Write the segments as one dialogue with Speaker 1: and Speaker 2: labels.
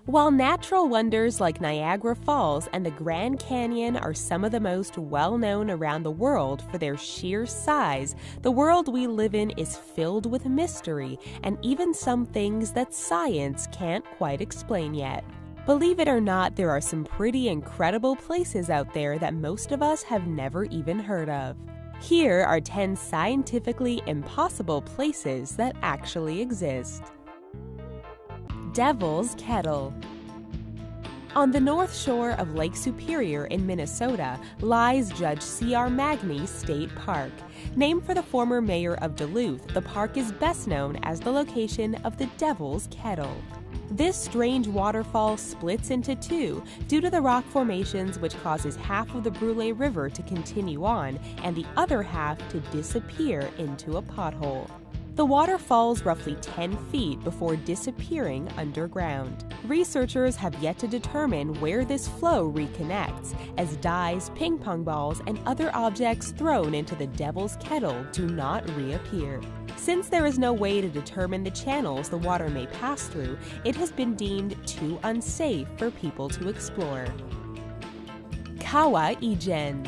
Speaker 1: While natural wonders like Niagara Falls and the Grand Canyon are some of the most well-known around the world for their sheer size, the world we live in is filled with mystery and even some things that science can't quite explain yet. Believe it or not, there are some pretty incredible places out there that most of us have never even heard of. Here are 10 scientifically impossible places that actually exist. Devil's Kettle. On the north shore of Lake Superior in Minnesota lies Judge C.R. Magny State Park. Named for the former mayor of Duluth, the park is best known as the location of the Devil's Kettle. This strange waterfall splits into two due to the rock formations, which causes half of the Brule River to continue on and the other half to disappear into a pothole. The water falls roughly 10 feet before disappearing underground. Researchers have yet to determine where this flow reconnects, as dice, ping pong balls, and other objects thrown into the Devil's Kettle do not reappear. Since there is no way to determine the channels the water may pass through, it has been deemed too unsafe for people to explore. Kawah Ijen.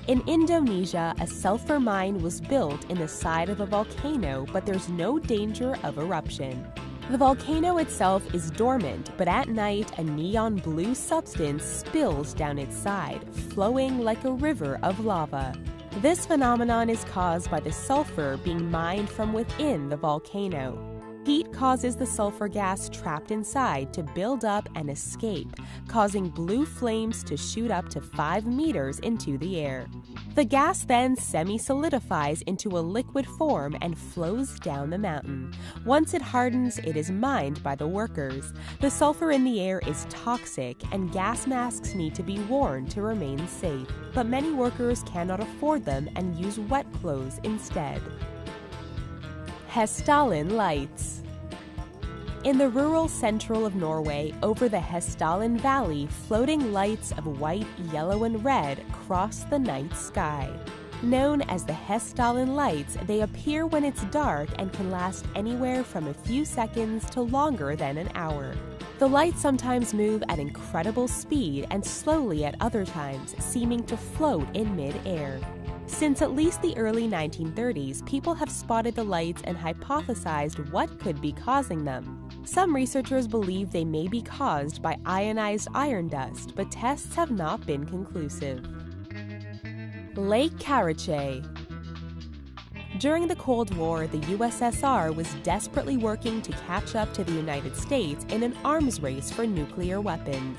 Speaker 1: In Indonesia, a sulfur mine was built in the side of a volcano, but there's no danger of eruption. The volcano itself is dormant, but at night a neon blue substance spills down its side, flowing like a river of lava. This phenomenon is caused by the sulfur being mined from within the volcano. Heat causes the sulfur gas trapped inside to build up and escape, causing blue flames to shoot up to 5 meters into the air. The gas then semi-solidifies into a liquid form and flows down the mountain. Once it hardens, it is mined by the workers. The sulfur in the air is toxic, and gas masks need to be worn to remain safe. But many workers cannot afford them and use wet clothes instead. Stolt Lights. In the rural central of Norway, over the Hessdalen Valley, floating lights of white, yellow, and red cross the night sky. Known as the Hessdalen Lights, they appear when it's dark and can last anywhere from a few seconds to longer than an hour. The lights sometimes move at incredible speed and slowly at other times, seeming to float in mid-air. Since at least the early 1930s, people have spotted the lights and hypothesized what could be causing them. Some researchers believe they may be caused by ionized iron dust, but tests have not been conclusive. Lake Karachay. During the Cold War, the USSR was desperately working to catch up to the United States in an arms race for nuclear weapons.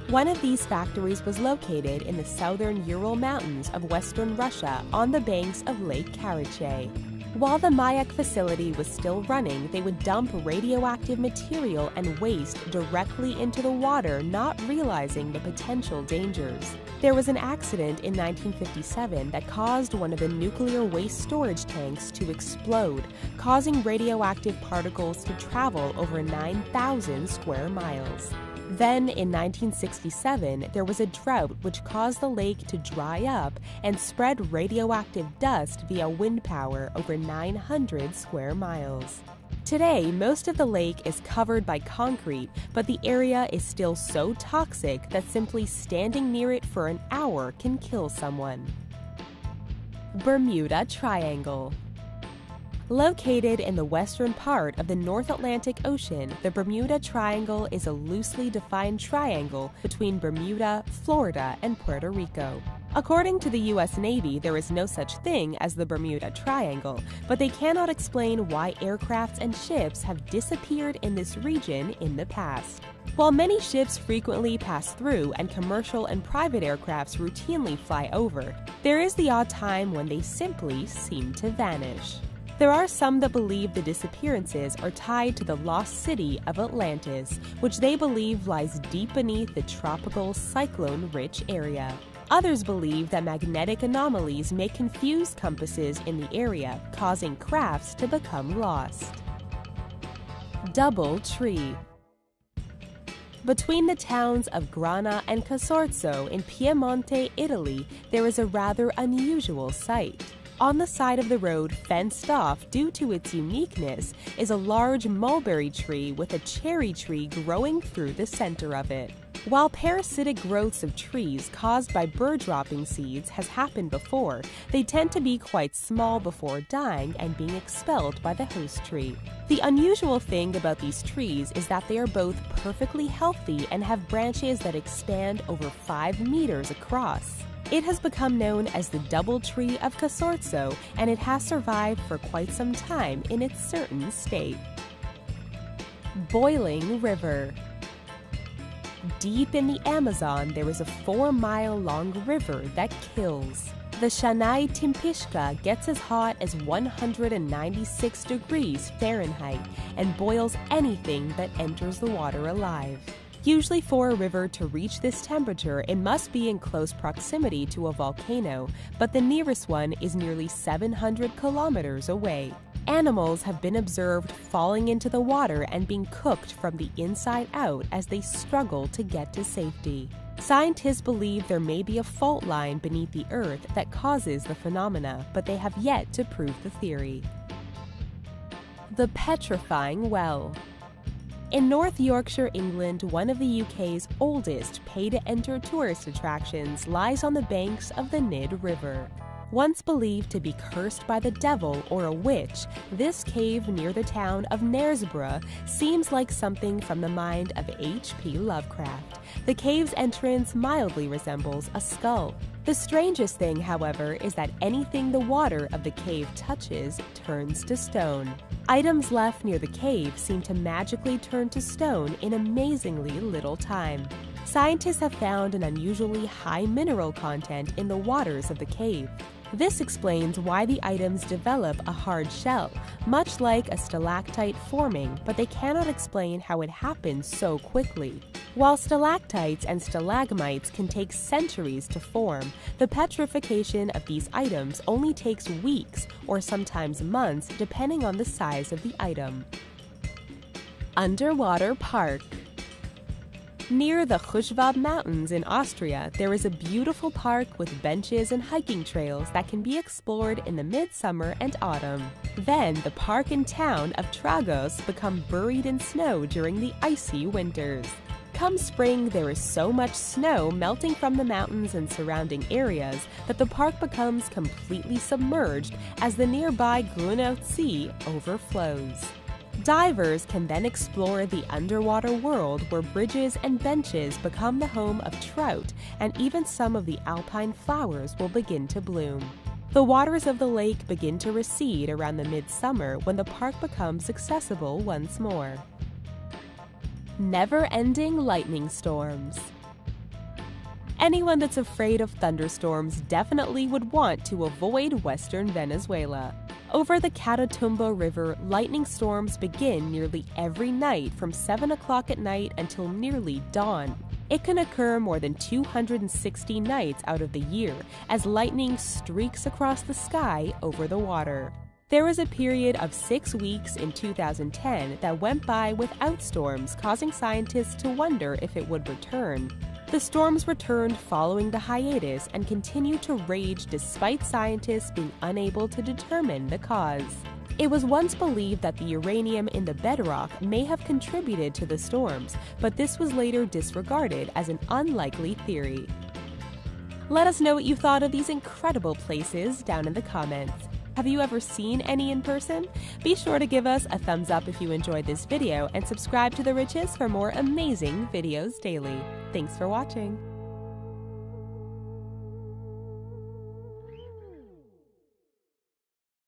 Speaker 1: One of these factories was located in the southern Ural Mountains of western Russia on the banks of Lake Karachay. While the Mayak facility was still running, they would dump radioactive material and waste directly into the water, not realizing the potential dangers. There was an accident in 1957 that caused one of the nuclear waste storage tanks to explode, causing radioactive particles to travel over 9,000 square miles. Then, in 1967, there was a drought which caused the lake to dry up and spread radioactive dust via wind power over 900 square miles. Today, most of the lake is covered by concrete, but the area is still so toxic that simply standing near it for an hour can kill someone. Bermuda Triangle. Located in the western part of the North Atlantic Ocean, the Bermuda Triangle is a loosely defined triangle between Bermuda, Florida, and Puerto Rico. According to the U.S. Navy, there is no such thing as the Bermuda Triangle, but they cannot explain why aircrafts and ships have disappeared in this region in the past. While many ships frequently pass through and commercial and private aircrafts routinely fly over, there is the odd time when they simply seem to vanish. There are some that believe the disappearances are tied to the lost city of Atlantis, which they believe lies deep beneath the tropical cyclone-rich area. Others believe that magnetic anomalies may confuse compasses in the area, causing crafts to become lost. Double Tree. Between the towns of Grana and Casorzo in Piemonte, Italy, there is a rather unusual sight. On the side of the road, fenced off due to its uniqueness, is a large mulberry tree with a cherry tree growing through the center of it. While parasitic growths of trees caused by bird dropping seeds has happened before, they tend to be quite small before dying and being expelled by the host tree. The unusual thing about these trees is that they are both perfectly healthy and have branches that expand over 5 meters across. It has become known as the double tree of Casorzo, and it has survived for quite some time in its certain state. Boiling River. Deep in the Amazon, there is a 4-mile-long river that kills. The Shanai Timpishka gets as hot as 196 degrees Fahrenheit and boils anything that enters the water alive. Usually for a river to reach this temperature, it must be in close proximity to a volcano, but the nearest one is nearly 700 kilometers away. Animals have been observed falling into the water and being cooked from the inside out as they struggle to get to safety. Scientists believe there may be a fault line beneath the earth that causes the phenomena, but they have yet to prove the theory. The Petrifying Well. In North Yorkshire, England, one of the UK's oldest pay-to-enter tourist attractions lies on the banks of the Nid River. Once believed to be cursed by the devil or a witch, this cave near the town of Knaresborough seems like something from the mind of H.P. Lovecraft. The cave's entrance mildly resembles a skull. The strangest thing, however, is that anything the water of the cave touches turns to stone. Items left near the cave seem to magically turn to stone in amazingly little time. Scientists have found an unusually high mineral content in the waters of the cave. This explains why the items develop a hard shell, much like a stalactite forming, but they cannot explain how it happens so quickly. While stalactites and stalagmites can take centuries to form, the petrification of these items only takes weeks or sometimes months depending on the size of the item. Underwater Park. Near the Huschwab Mountains in Austria, there is a beautiful park with benches and hiking trails that can be explored in the midsummer and autumn. Then, the park and town of Tragos become buried in snow during the icy winters. Come spring, there is so much snow melting from the mountains and surrounding areas that the park becomes completely submerged as the nearby Grunau Sea overflows. Divers can then explore the underwater world where bridges and benches become the home of trout, and even some of the alpine flowers will begin to bloom. The waters of the lake begin to recede around the midsummer when the park becomes accessible once more. Never-ending lightning storms. Anyone that's afraid of thunderstorms definitely would want to avoid western Venezuela. Over the Catatumbo River, lightning storms begin nearly every night from 7 o'clock at night until nearly dawn. It can occur more than 260 nights out of the year as lightning streaks across the sky over the water. There was a period of 6 weeks in 2010 that went by without storms, causing scientists to wonder if it would return. The storms returned following the hiatus and continue to rage despite scientists being unable to determine the cause. It was once believed that the uranium in the bedrock may have contributed to the storms, but this was later disregarded as an unlikely theory. Let us know what you thought of these incredible places down in the comments. Have you ever seen any in person? Be sure to give us a thumbs up if you enjoyed this video and subscribe to The Riches for more amazing videos daily. Thanks for watching.